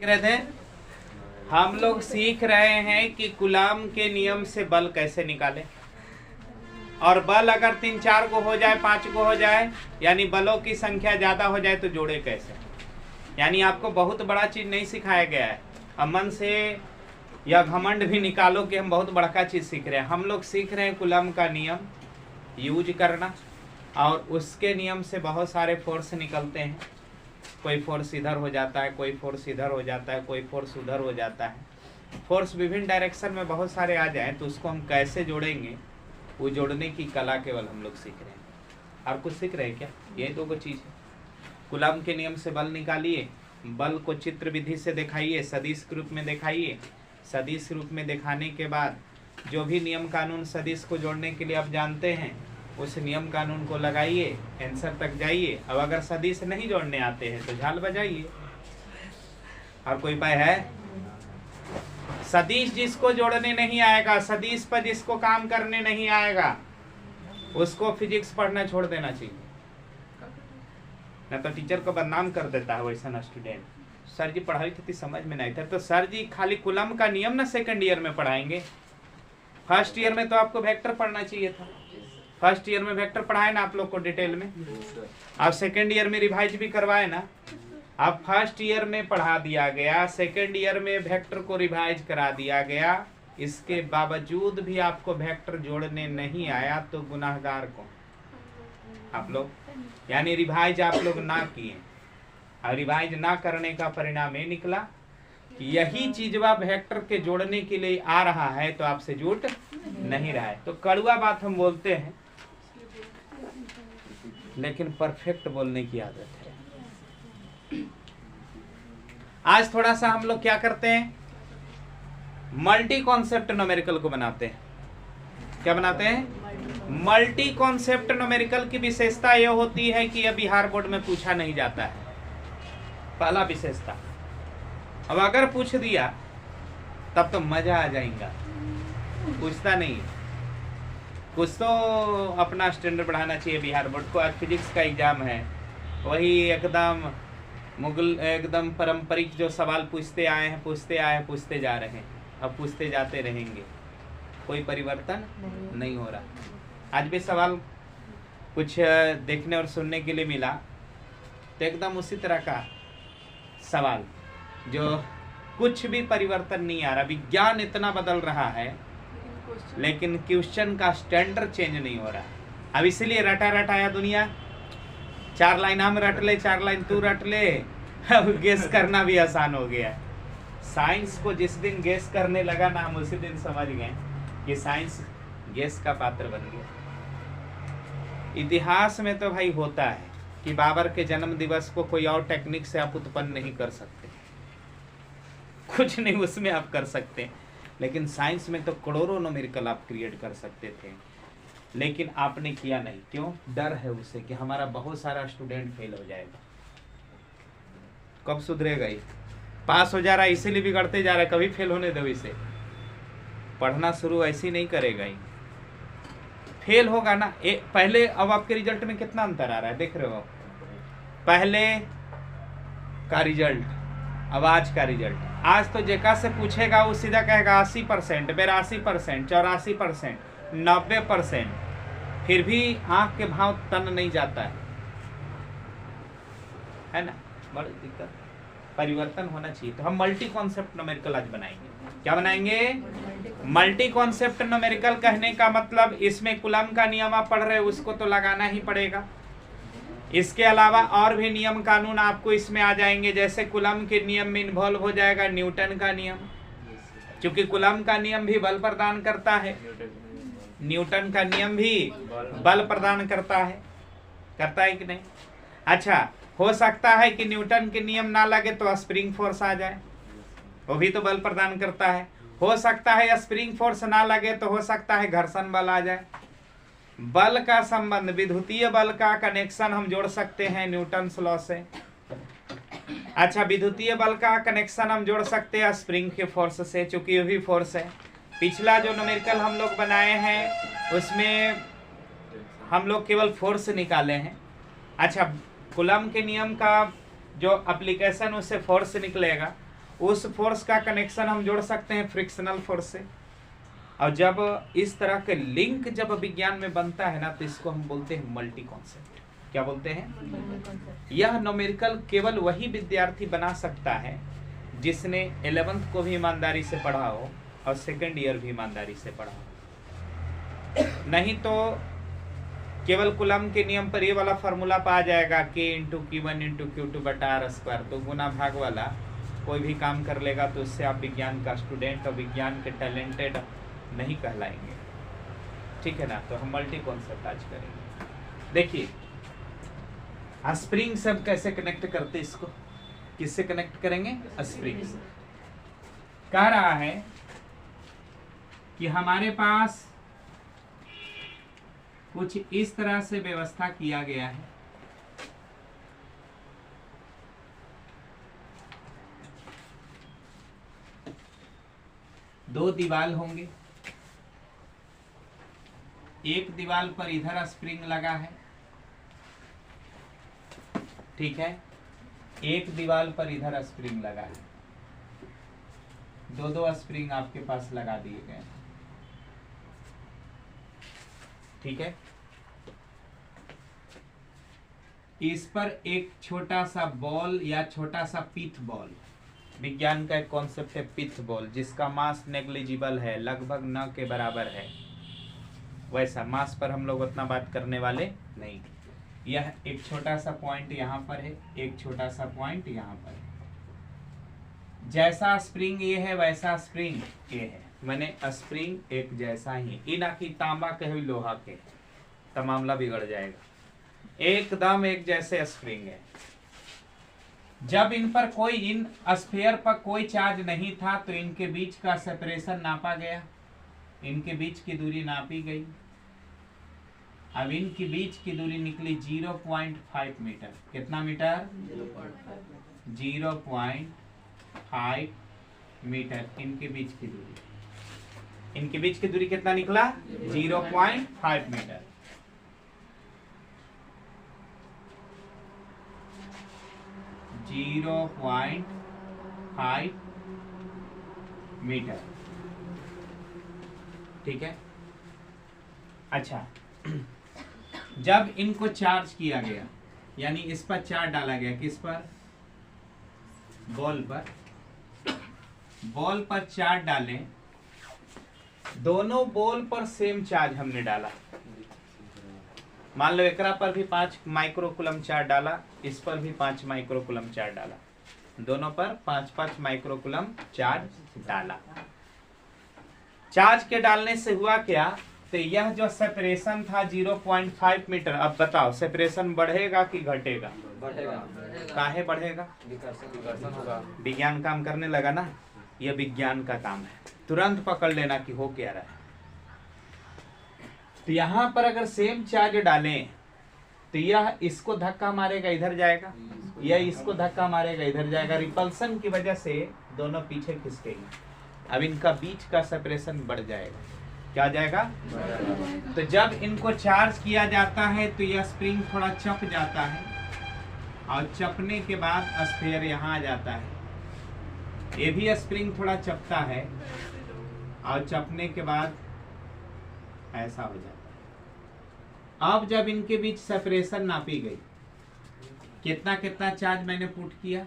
सीख रहे थे। हम लोग सीख रहे हैं कि कूलॉम के नियम से बल कैसे निकालें, और बल अगर 3 4 को हो जाए, 5 को हो जाए, यानी बलों की संख्या ज्यादा हो जाए तो जोड़े कैसे। यानी आपको बहुत बड़ा चीज नहीं सिखाया गया है। अब मन से या घमंड भी निकालो कि हम बहुत बड़ा चीज सीख रहे हैं। हम लोग सीख रहे हैं कूलॉम का नियम यूज करना, और उसके नियम से बहुत सारे फोर्स निकलते हैं। कोई फोर्स इधर हो जाता है, कोई फोर्स इधर हो जाता है, कोई फोर्स उधर हो जाता है। फोर्स विभिन्न डायरेक्शन में बहुत सारे आ जाएं तो उसको हम कैसे जोड़ेंगे, वो जोड़ने की कला केवल हम लोग सीख रहे हैं। और कुछ सीख रहे हैं क्या? यही तो कोई चीज़ है। कूलॉम के नियम से बल निकालिए, बल को चित्र विधि से दिखाइए, सदिश के रूप में दिखाइए। सदिश रूप में दिखाने के बाद जो भी नियम कानून सदिश को जोड़ने के लिए आप जानते हैं, उस नियम कानून को लगाइए, आंसर तक जाइए। अब अगर सदिश नहीं जोड़ने आते हैं तो झाल बजाइए। और कोई उपाय है? सदिश जिसको जोड़ने नहीं आएगा, सदिश पर जिसको काम करने नहीं आएगा, उसको फिजिक्स पढ़ना छोड़ देना चाहिए। न तो टीचर को बदनाम कर देता है वैसा स्टूडेंट। सर जी पढ़ाई थी समझ में नहीं था, तो सर जी खाली कूलॉम का नियम ना सेकंड ईयर में पढ़ाएंगे। फर्स्ट ईयर में तो आपको वेक्टर पढ़ना चाहिए था। फर्स्ट ईयर में वेक्टर पढ़ाए ना आप लोग को डिटेल में। आप सेकंड ईयर में रिवाइज भी करवाए ना। आप फर्स्ट ईयर में पढ़ा दिया गया, सेकंड ईयर में वेक्टर को रिवाइज करा दिया गया, इसके बावजूद भी आपको वेक्टर जोड़ने नहीं आया तो गुनाहगार कौन? आप लोग। यानी रिवाइज आप लोग ना किए, और रिवाइज ना करने का परिणाम ये निकला कि यही चीजवा वेक्टर के जोड़ने के लिए आ रहा है तो आपसे जुट नहीं रहा है। तो कड़वा बात हम बोलते हैं, लेकिन परफेक्ट बोलने की आदत है। आज थोड़ा सा हम लोग क्या करते हैं, मल्टी कॉन्सेप्ट न्यूमेरिकल को बनाते हैं। क्या बनाते हैं? मल्टी कॉन्सेप्ट न्यूमेरिकल की विशेषता यह होती है कि यह बिहार बोर्ड में पूछा नहीं जाता है। पहला विशेषता। अब अगर पूछ दिया तब तो मजा आ जाएगा, पूछता नहीं है। कुछ तो अपना स्टैंडर्ड बढ़ाना चाहिए बिहार बोर्ड को। आज फिजिक्स का एग्जाम है, वही एकदम मुगल एकदम पारंपरिक जो सवाल पूछते आए हैं, पूछते जा रहे हैं, अब पूछते जाते रहेंगे, कोई परिवर्तन नहीं हो रहा। आज भी सवाल कुछ देखने और सुनने के लिए मिला, तो एकदम उसी तरह का सवाल जो कुछ भी परिवर्तन नहीं आ रहा। विज्ञान इतना बदल रहा है लेकिन क्वेश्चन का स्टैंडर्ड चेंज नहीं हो रहा। अब इसलिए रटा रटाया दुनिया, 4 लाइन हम रट ले, 4 लाइन तू रट ले, अब गेस करना भी आसान हो गया। साइंस को जिस दिन गेस करने लगा ना, हम उसी दिन समझ गए कि साइंस गेस का पात्र बन गया। इतिहास में तो भाई होता है कि बाबर के जन्म दिवस को कोई और टेक्निक से आप उत्पन्न नहीं कर सकते, कुछ नहीं उसमें आप कर सकते। लेकिन साइंस में तो करोड़ों न्यूमेरिकल आप क्रिएट कर सकते थे, लेकिन आपने किया नहीं। क्यों? डर है उसे कि हमारा बहुत सारा स्टूडेंट फेल हो जाएगा। कब सुधरेगा ये? पास हो जा रहा है इसीलिए बिगड़ते जा रहा है, कभी फेल होने दो इसे। पढ़ना शुरू ऐसे ही नहीं करेगा ही, फेल होगा ना। पहले अब आपके रिजल्ट में कितना अंतर आ रहा है, देख रहे हो? पहले का रिजल्ट, अब आज का रिजल्ट। आज तो जेका से पूछेगा वो सीधा कहेगा 80%, 82%, 84%, 90%, फिर भी आंख के भाव तन नहीं जाता है ना? बड़ी दिक्कत। परिवर्तन होना चाहिए। तो हम मल्टी कॉन्सेप्ट न्यूमेरिकल आज बनाएंगे। क्या बनाएंगे? Multi concept numerical. कहने का मतलब इसमें कूलॉम का नियम आप पढ़ रहे हो, उसको तो लगाना ही पड़ेगा। इसके अलावा और भी नियम कानून आपको इसमें आ जाएंगे। जैसे कूलॉम के नियम में इन्वॉल्व हो जाएगा न्यूटन का नियम, क्योंकि कूलॉम का नियम भी बल प्रदान करता है, न्यूटन का नियम भी बल प्रदान करता है कि नहीं? अच्छा, हो सकता है कि न्यूटन के नियम ना लगे तो स्प्रिंग फोर्स आ जाए, वो भी तो बल प्रदान करता है। हो सकता है स्प्रिंग फोर्स ना लगे तो हो सकता है घर्षण बल आ जाए। बल का संबंध, विद्युतीय बल का कनेक्शन हम जोड़ सकते हैं न्यूटन लॉ से। अच्छा, विद्युतीय बल का कनेक्शन हम जोड़ सकते हैं स्प्रिंग के फोर्स से, चूंकि ये भी फोर्स है। पिछला जो न्यूमेरिकल हम लोग बनाए हैं उसमें हम लोग केवल फोर्स निकाले हैं। अच्छा, कूलॉम के नियम का जो एप्लीकेशन उससे फोर्स निकलेगा, उस फोर्स का कनेक्शन हम जोड़ सकते हैं फ्रिक्शनल फोर्स से। और जब इस तरह के लिंक जब विज्ञान में बनता है ना, तो इसको हम बोलते हैं मल्टी कॉन्सेप्ट। क्या बोलते हैं? यह न्यूमेरिकल केवल वही विद्यार्थी बना सकता है जिसने 11th को भी ईमानदारी से पढ़ा हो और सेकेंड ईयर भी ईमानदारी से पढ़ा हो। नहीं तो केवल कूलम के नियम पर ये वाला फार्मूला पा जाएगा K × Q1 × Q2 बटा R², तो गुना भाग वाला कोई भी काम कर लेगा तो उससे आप विज्ञान का स्टूडेंट और विज्ञान के टैलेंटेड नहीं कहलाएंगे। ठीक है ना? तो हम मल्टी कॉन्सेप्ट आज करेंगे। देखिए स्प्रिंग से हम कैसे कनेक्ट करते, इसको किससे कनेक्ट करेंगे? स्प्रिंग से। कह रहा है कि हमारे पास कुछ इस तरह से व्यवस्था किया गया है। दो दीवार होंगे, एक दीवार पर इधर स्प्रिंग लगा है, ठीक है, एक दीवार पर इधर स्प्रिंग लगा है, दो स्प्रिंग आपके पास लगा दिए गए, ठीक है। इस पर एक छोटा सा बॉल या छोटा सा पिथ बॉल, विज्ञान का एक कॉन्सेप्ट है पिथ बॉल, जिसका मास नेग्लिजिबल है, लगभग न के बराबर है। वैसा मास पर हम लोग उतना बात करने वाले नहीं। यह एक छोटा सा पॉइंट यहाँ पर है, एक छोटा सा पॉइंट यहाँ पर है। जैसा स्प्रिंग ये है वैसा स्प्रिंग ये है, मैंने स्प्रिंग एक जैसा ही। इन आखी तांबा के हुई लोहा के, तो मामला बिगड़ जाएगा। एकदम एक जैसे स्प्रिंग है। जब इन पर कोई, इन स्फीयर पर कोई चार्ज नहीं था, तो इनके बीच का सेपरेशन नापा गया, इनके बीच की दूरी नापी गई। अब इनके बीच की दूरी निकली 0.5 मीटर। कितना मीटर? 0.5 मीटर इनके बीच की दूरी। इनके बीच की दूरी कितना निकला? 0.5 मीटर। .5 मीटर, ठीक है। अच्छा, जब इनको चार्ज किया गया, यानी इस पर चार्ज डाला गया, किस पर? बॉल पर। बॉल पर चार्ज डालें, दोनों बॉल पर सेम चार्ज हमने डाला। मान लो एकरा पर भी 5 माइक्रोकूलम चार्ज डाला, इस पर भी 5 माइक्रोकूलम चार्ज डाला, दोनों पर 5-5 माइक्रोकूलम चार्ज डाला। चार्ज के डालने से हुआ क्या? तो यह जो सेपरेशन था 0.5 मीटर, अब बताओ सेपरेशन बढ़ेगा कि घटेगा? बढ़ेगा। काहे बढ़ेगा? विकर्षण होगा। विज्ञान काम करने लगा ना, यह विज्ञान का काम है, तुरंत पकड़ लेना कि हो क्या रहा है। तो यहां पर अगर सेम चार्ज डालें तो यह इसको धक्का मारेगा, इधर जाएगा, यह इसको धक्का मारेगा, इधर जाएगा। रिपल्सन की वजह से दोनों पीछे खिसकेंगे। अब इनका बीच का सेपरेशन बढ़ जाएगा। क्या जाएगा? तो जब इनको चार्ज किया जाता है तो यह स्प्रिंग थोड़ा चप जाता है, और चपने के बाद स्फीयर यहाँ आ जाता है। ये भी स्प्रिंग थोड़ा चपता है, और चपने के बाद ऐसा हो जाता है। अब जब इनके बीच सेपरेशन नापी गई, कितना कितना चार्ज मैंने पुट किया?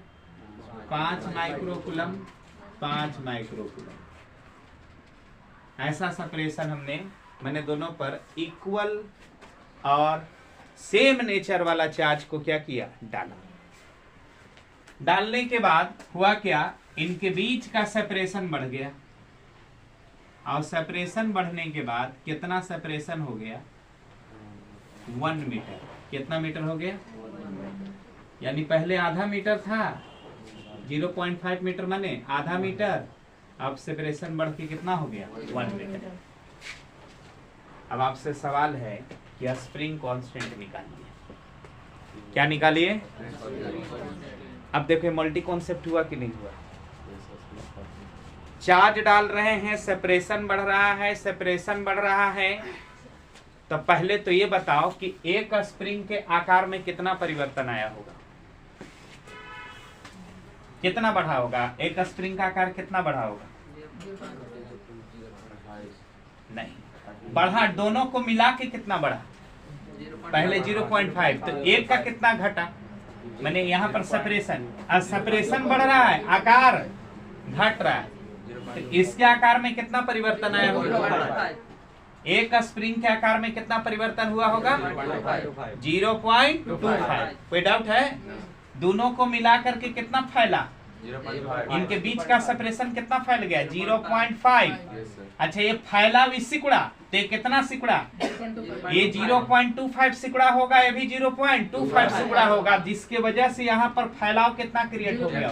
5 माइक्रोकूलम, 5 माइक्रोकूलम। ऐसा सेपरेशन मैंने दोनों पर इक्वल और सेम नेचर वाला चार्ज को क्या किया? डाला। डालने के बाद हुआ क्या? इनके बीच का सेपरेशन बढ़ गया, और सेपरेशन बढ़ने के बाद कितना सेपरेशन हो गया? 1 मीटर। कितना मीटर हो गया? यानी पहले आधा मीटर था, 0.5 मीटर माने आधा मीटर, अब सेपरेशन बढ़ के कितना हो गया? 1 मीटर। अब आपसे सवाल है कि स्प्रिंग कांस्टेंट निकालिए। क्या निकालिए? अब देखो मल्टी कॉन्सेप्ट हुआ कि नहीं हुआ? चार्ज डाल रहे हैं, सेपरेशन बढ़ रहा है, सेपरेशन बढ़ रहा है। तो पहले तो ये बताओ कि एक स्प्रिंग के आकार में कितना परिवर्तन आया होगा? कितना बढ़ा होगा? एक स्प्रिंग का आकार कितना बढ़ा होगा? नहीं, बढ़ा दोनों को मिला के कितना बढ़ा? पहले 0.5, तो एक का कितना घटा? मैंने यहाँ पर सेपरेशन, सेपरेशन बढ़ रहा है, आकार घट रहा है, तो इसके आकार में कितना परिवर्तन आया होगा? एक स्प्रिंग के आकार में कितना परिवर्तन हुआ होगा? 0.25। कोई डाउट है? दोनों को मिला करके कितना फैला? इनके बीच का सेपरेशन कितना फैल गया? 0.5। अच्छा, ये फैला भी सिकुड़ा, तो ये कितना सिकुड़ा? ये 0.25 सिकुड़ा होगा, ये भी 0.25 सिकुड़ा होगा, जिसके वजह से यहाँ पर फैलाव कितना क्रिएट हो गया?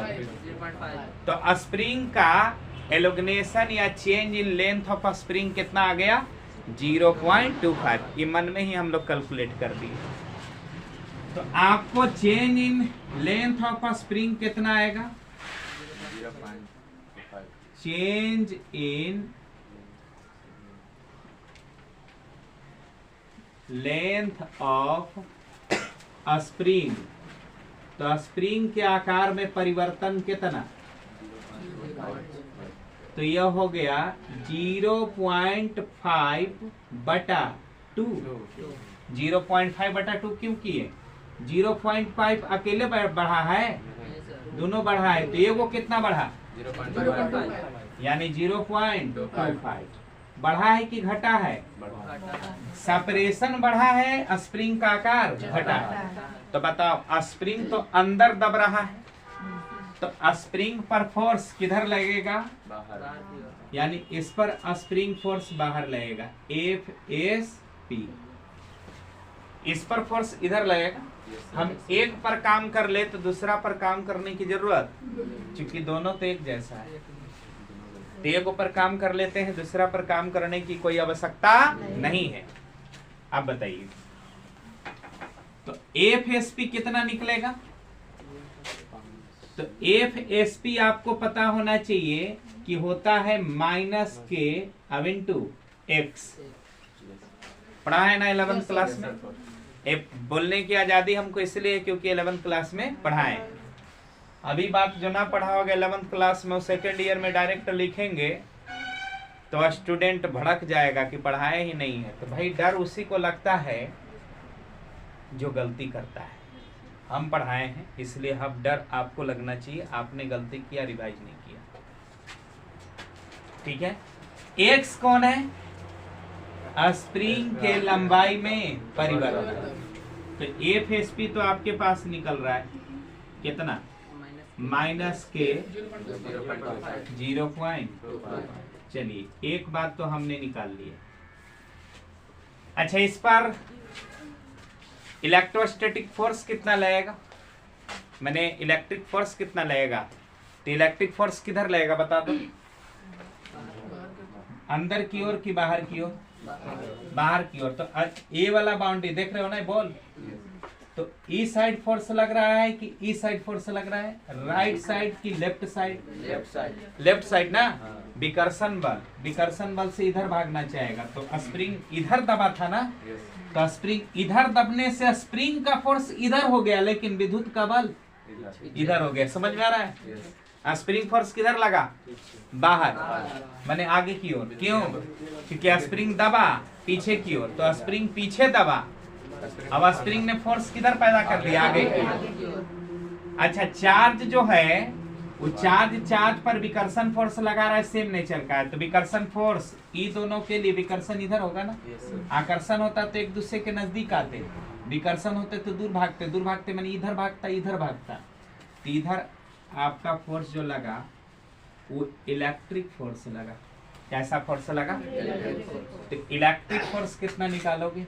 तो स्प्रिंग का एलोगनेशन या change in length of spring कितना आ गया? 0.25। ये मन में ही हम लोग कैलकुलेट कर दिए। तो आपको change in length of spring कितना आएगा? Change in length of spring, तो स्प्रिंग के आकार में परिवर्तन कितना? तो यह हो गया 0.5/2। 0.5/2 क्यों किए? 0.5 अकेले बढ़ा है, दोनों बढ़ा है, तो ये वो कितना बढ़ा? 0.5, यानी 0.25 बढ़ा है कि घटा है? सेपरेशन बढ़ा है, स्प्रिंग का आकार घटा है। तो बताओ, स्प्रिंग तो अंदर दब रहा है, तो स्प्रिंग पर फोर्स किधर लगेगा? बाहर। यानी इस पर स्प्रिंग फोर्स बाहर लगेगा, FSP। इस पर फोर्स इधर लगेगा। हम एक पर काम कर ले तो दूसरा पर काम करने की जरूरत, क्योंकि दोनों तो एक जैसा है, तो एक ऊपर काम कर लेते हैं, दूसरा पर काम करने की कोई आवश्यकता नहीं है। अब बताइए, तो FSP कितना निकलेगा? तो FSP आपको पता होना चाहिए कि होता है -K/X। पढ़ा है ना 11th क्लास में? बोलने की आजादी हमको इसलिए क्योंकि 11th क्लास में पढ़ाए। अभी बात जो ना पढ़ा होगा 11th क्लास में, सेकेंड ईयर में डायरेक्ट लिखेंगे तो स्टूडेंट भड़क जाएगा कि पढ़ाए ही नहीं है। तो भाई डर उसी को लगता है जो गलती करता है। हम पढ़ाए हैं इसलिए अब डर आपको लगना चाहिए, आपने गलती किया, रिवाइज नहीं किया। ठीक है। एक्स कौन है? स्प्रिंग के लंबाई में परिवर्तन। तो FSP तो आपके पास निकल रहा है कितना? -K/0.5। चलिए, एक बात तो हमने निकाल ली। अच्छा, इस पर इलेक्ट्रोस्टैटिक फोर्स कितना लगेगा? मैंने इलेक्ट्रिक फोर्स कितना लगेगा? तो इलेक्ट्रिक फोर्स किधर लगेगा बता दो? अंदर की ओर कि बाहर की ओर? बाहर की ओर। तो ए वाला बाउंड्री देख रहे हो ना बॉल? तो ई साइड फोर्स लग रहा है कि ई साइड फोर्स लग रहा है? राइट साइड की लेफ्ट साइड? लेफ्ट साइड ना। विकर्षण बल, विकर्षण बल से इधर भागना चाहेगा, तो स्प्रिंग इधर दबा था ना, तो स्प्रिंग इधर दबने से स्प्रिंग का फोर्स इधर हो गया, लेकिन विद्युत का बल इधर हो गया। समझ में आ रहा है? स्प्रिंग फोर्स किधर लगा? बाहर, माने आगे की ओर। क्यों? क्योंकि स्प्रिंग दबा पीछे की ओर, तो स्प्रिंग पीछे दबा, अब स्प्रिंग ने फोर्स किधर पैदा कर दिया? आगे की। अच्छा, चार्ज जो है वो चार्ज पर विकर्षण फोर्स लगा रहा है, सेम नेचर का है, तो विकर्षण फोर्स ई दोनों के लिए विकर्षण इधर होगा ना। आकर्षण होता तो एक दूसरे के नजदीक आते, विकर्षण होते तो दूर भागते, दूर भागते मैंने इधर भागता, इधर भागता, तो इधर आपका फोर्स जो लगा वो इलेक्ट्रिक फोर्स लगा। कैसा फोर्स लगा? तो इलेक्ट्रिक फोर्स कितना निकालोगे?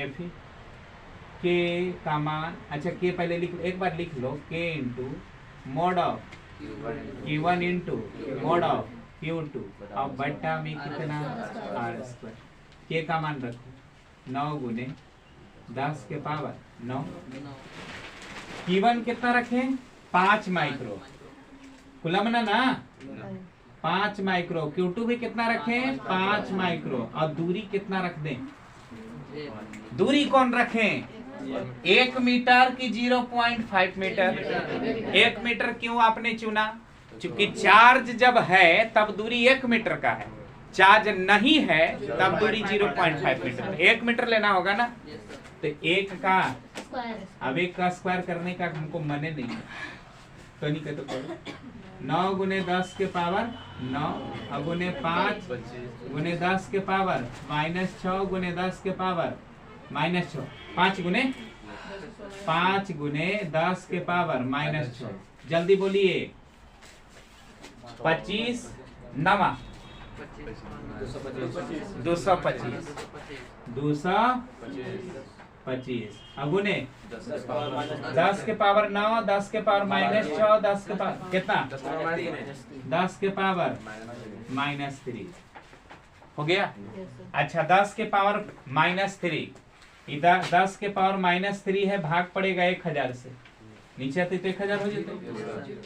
F के का मान, अच्छा के पहले लिख, एक बार लिख लो, K into mode of Q1 into mode of Q2 और बट्टा में कितना? R²। के का मान रखो 9 गुने 10 के पावर 9। Q1 कितना रखें? 5 माइक्रो कूलम ना 5 माइक्रो। Q2 भी कितना रखें? 5 माइक्रो। और दूरी कितना रख दें? दूरी कौन रखें? 1 मीटर की 0.5 मीटर। 1 मीटर क्यों आपने चुना? क्योंकि चार्ज जब है तब दूरी 1 मीटर का है, चार्ज नहीं है तब दूरी 0.5 मीटर। 1 मीटर लेना होगा ना, तो 1 का अब 1 का स्क्वायर करने का हमको मने नहीं है, तो नहीं कहते करो 9 गुने 10 के पावर 9 गुने 5 गुने 10 के पावर -6 गुने 10 के पावर -6 5 गुने 10 के पावर -6। जल्दी बोलिए 25 9 225 अगुने 10 के पावर 9 10 के पावर -6 10 के पावर कितना 10 के पावर -3 हो गया। अच्छा 10 के पावर -3 इधर 10 के पावर -3 है, भाग पड़ेगा 1000 से, नीचे आते तो 1000 हो जाते,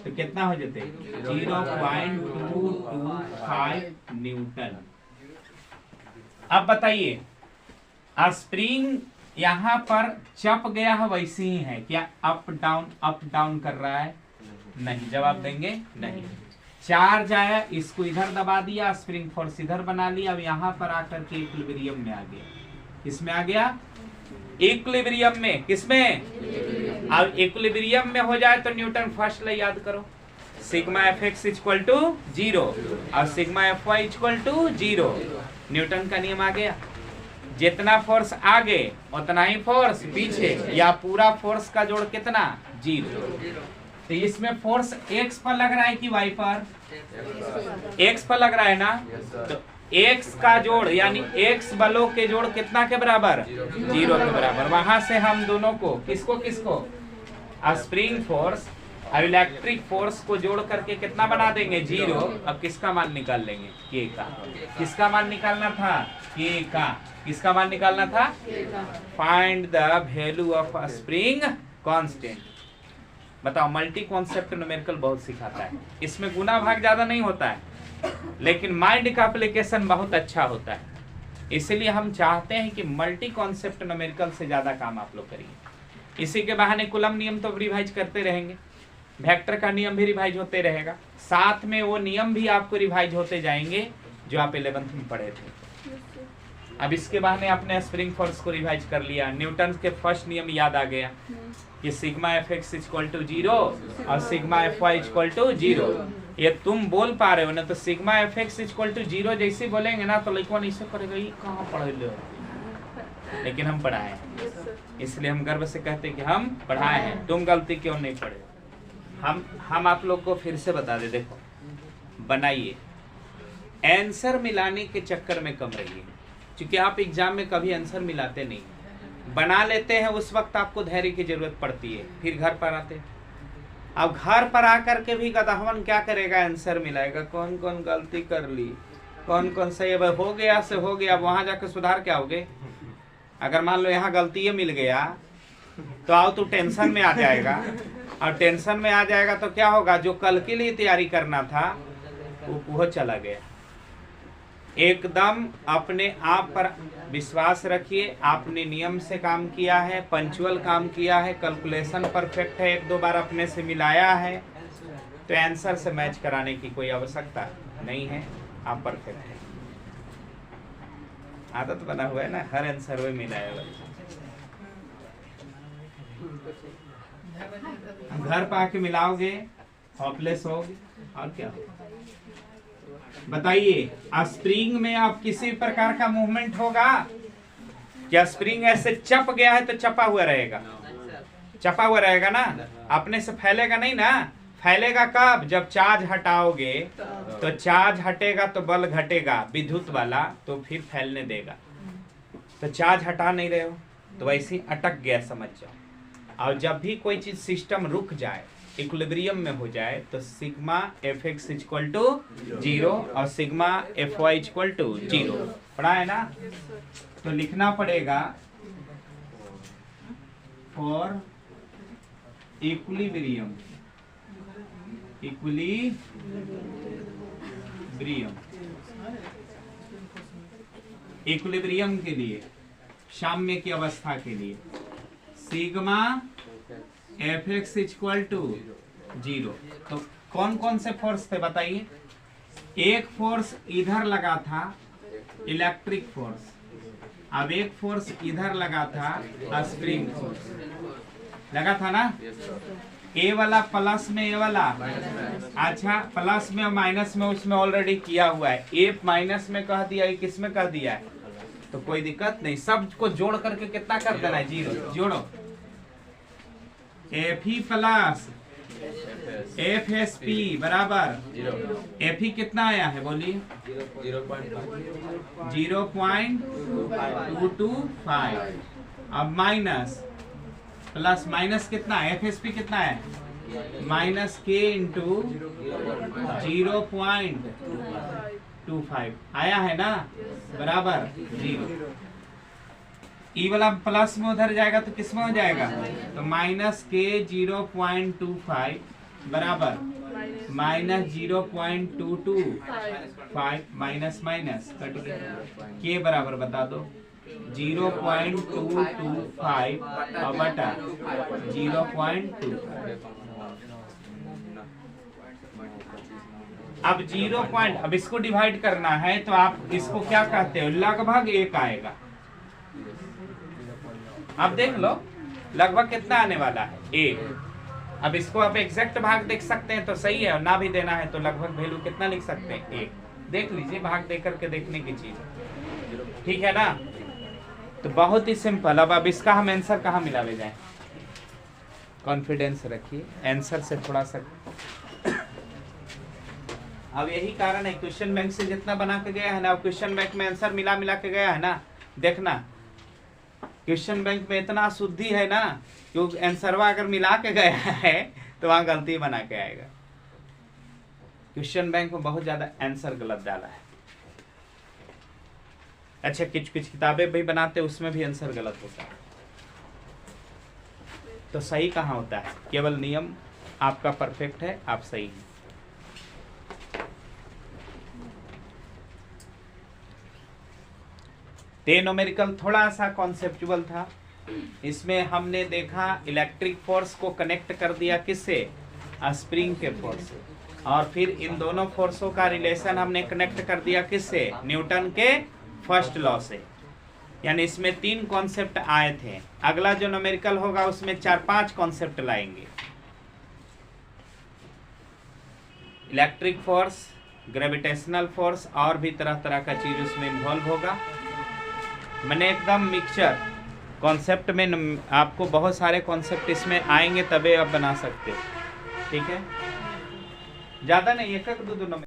तो कितना हो जाते 0.225 न्यूटन। अब बताइए स्प्रिंग यहाँ पर चप गया है वैसे ही है क्या? अप डाउन कर रहा है? नहीं, जवाब देंगे नहीं। चार्ज आया, इसको इधर दबा दिया, स्प्रिंग फोर्स इधर बना लिया, अब यहाँ पर आकर के इक्विलिब्रियम में आ गया। किसमें आ गया? इक्विलिब्रियम में। किसमें? अब इक्विलिब्रियम में हो जाए तो न्यूटन फर्स्ट ले याद करो, सिग्मा Fx इक्वल टू 0 और sigma Fy equal to 0। Newton का नियम आ गया, जितना फोर्स आगे उतना ही फोर्स पीछे, या पूरा फोर्स का जोड़ कितना 0। तो इसमें फोर्स x पर लग रहा है कि y पर? x पर लग रहा है ना, तो x का जोड़ यानी x बलों के जोड़ कितना के बराबर 0 के बराबर। वहां से हम दोनों को किसको स्प्रिंग फोर्स और इलेक्ट्रिक फोर्स को जोड़ करके कितना बना देंगे 0। अब किसका मान निकाल लेंगे k का। किसका मान निकालना था? k का। किसका मान निकालना था? Find the value of a spring constant. बताओ, मल्टी कॉन्सेप्ट न्यूमेरिकल बहुत सिखाता है, इसमें गुना भाग ज्यादा नहीं होता है, लेकिन माइंड का एप्लीकेशन बहुत अच्छा होता है। इसलिए हम चाहते हैं कि मल्टी कॉन्सेप्ट न्यूमेरिकल से ज्यादा काम आप लोग करिए। इसी के बहाने कूलम नियम तो रिवाइज करते रहेंगे, वेक्टर का नियम भी रिवाइज होते रहेगा, साथ में वो नियम भी आपको रिवाइज होते जाएंगे जो आप 11th में पढ़े थे। अब इसके बहाने आपने स्प्रिंग फोर्स को रिवाइज कर लिया, न्यूटन के फर्स्ट नियम याद आ गया कि सिग्मा Fx इक्वल टू 0 और सिग्मा Fy इक्वल टू 0। ये तुम बोल पा रहे हो ना, तो सिग्मा Fx इक्वल टू 0 जैसे बोलेंगे ना तो लड़कों ऐसे करेगा, ये कहाँ पढ़े लो, लेकिन हम पढ़ाए हैं, इसलिए हम गर्व से कहते हैं कि हम पढ़ाए हैं, तुम गलती क्यों नहीं पढ़े। हम आप लोग को फिर से बता दे, देखो बनाइए, आंसर मिलाने के चक्कर में कम रहिए, क्योंकि आप एग्जाम में कभी आंसर मिलाते नहीं, बना लेते हैं, उस वक्त आपको धैर्य की जरूरत पड़ती है, फिर घर पर आते। अब घर पर आकर के भी गदहवन क्या करेगा, आंसर मिलाएगा, कौन कौन गलती कर ली, कौन कौन सही, अब हो गया से हो गया, अब वहां जाकर सुधार क्या होगे। अगर मान लो यहाँ गलती मिल गया तो आओ तो टेंशन में आ जाएगा, और टेंशन में आ जाएगा तो क्या होगा, जो कल के लिए तैयारी करना था वो चला गया। एकदम अपने आप पर विश्वास रखिए, आपने नियम से काम किया है, पंचुअल काम किया है, कैलकुलेशन परफेक्ट है, 1-2 बार अपने से मिलाया है, तो आंसर से मैच कराने की कोई आवश्यकता नहीं है, आप परफेक्ट है। आदत बना हुआ है ना, हर आंसर में मिलाया हुआ। घर पर आके मिलाओगे हॉपलेस होगे, और क्या होगा बताइए। स्प्रिंग में आप किसी प्रकार का मूवमेंट होगा क्या? स्प्रिंग ऐसे चप गया है तो चपा हुआ रहेगा, चपा हुआ रहेगा ना, अपने से फैलेगा नहीं ना। फैलेगा कब? जब चार्ज हटाओगे, तो चार्ज हटेगा तो बल घटेगा विद्युत वाला, तो फिर फैलने देगा। तो चार्ज हटा नहीं रहे हो तो वैसे ही अटक गया समझ जाओ। और जब भी कोई चीज सिस्टम रुक जाए, इक्विलिब्रियम में हो जाए, तो सिग्मा Fx इक्वल टू 0 और सिग्मा Fy इक्वल टू 0 पढ़ा है ना। तो लिखना पड़ेगा फॉर इक्विलिब्रियम, इक्विलिब्रियम के लिए, साम्य की अवस्था के लिए sigma F x equal to 0। तो कौन कौन से फोर्स थे बताइए। एक फोर्स इधर लगा था, इलेक्ट्रिक फोर्स। अब एक फोर्स इधर लगा था, स्प्रिंग फोर्स लगा था ना। ए वाला प्लस में, ए वाला अच्छा प्लस में और माइनस में उसमें ऑलरेडी किया हुआ है। ए माइनस में कह दिया, किस में कह दिया है, तो कोई दिक्कत नहीं। सब को जोड़ करके कितना कर देना है, 0। जोड़ो F E plus F S P बराबर एफ ई कितना आया है बोलिए, 0.225। अब माइनस प्लस माइनस कितना है, एफ एस पी कितना है, माइनस के इंटू 0.25 आया है ना, बराबर 0। ई वाला प्लस में उधर जाएगा तो किस में हो जाएगा, तो माइनस के 0.25 बराबर माइनस 0.225 माइनस माइनस कट गया, के बराबर बता दो 0.225 और बटा 0.25। अब 0 पॉइंट, अब इसको डिवाइड करना है तो आप इसको क्या कहते हो, लगभग 1 आएगा। अब देख लो लगभग कितना आने वाला है, 1। अब इसको आप एग्जैक्ट भाग देख सकते हैं तो सही है, और ना भी देना है तो लगभग वैल्यू कितना लिख सकते हैं, 1। देख लीजिए, भाग दे करके देखने की चीज, ठीक है ना। तो बहुत ही सिंपल। अब इसका हम आंसर कहाँ मिलावे जाए, कॉन्फिडेंस रखिए आंसर से थोड़ा सा। अब यही कारण है क्वेश्चन बैंक से जितना बना के गया है ना, क्वेश्चन बैंक में आंसर मिला मिला के गया है ना। देखना क्वेश्चन बैंक में इतना शुद्धि है ना, क्योंकि आंसरवा अगर मिला के गया है तो वहां गलती बना के आएगा। क्वेश्चन बैंक में बहुत ज्यादा आंसर गलत डाला है। अच्छा कुछ कुछ किताबें भी बनाते उसमें भी आंसर गलत होता है, तो सही कहाँ होता है, केवल नियम आपका परफेक्ट है, आप सही हैं। न्यूमेरिकल थोड़ा सा कॉन्सेप्चुअल था। इसमें हमने देखा इलेक्ट्रिक फोर्स को कनेक्ट कर दिया किससे, स्प्रिंग के फोर्स से, और फिर इन दोनों फोर्सों का रिलेशन हमने कनेक्ट कर दिया किससे, न्यूटन के फर्स्ट लॉ से। यानी इसमें 3 कॉन्सेप्ट आए थे। अगला जो न्यूमेरिकल होगा उसमें 4-5 कॉन्सेप्ट लाएंगे, इलेक्ट्रिक फोर्स, ग्रेविटेशनल फोर्स, और भी तरह तरह का चीज उसमें इन्वॉल्व होगा। मैंने एकदम मिक्सचर कॉन्सेप्ट में, आपको बहुत सारे कॉन्सेप्ट इसमें आएंगे तभी आप बना सकते हो, ठीक है। ज़्यादा नहीं, 1-2 नंबर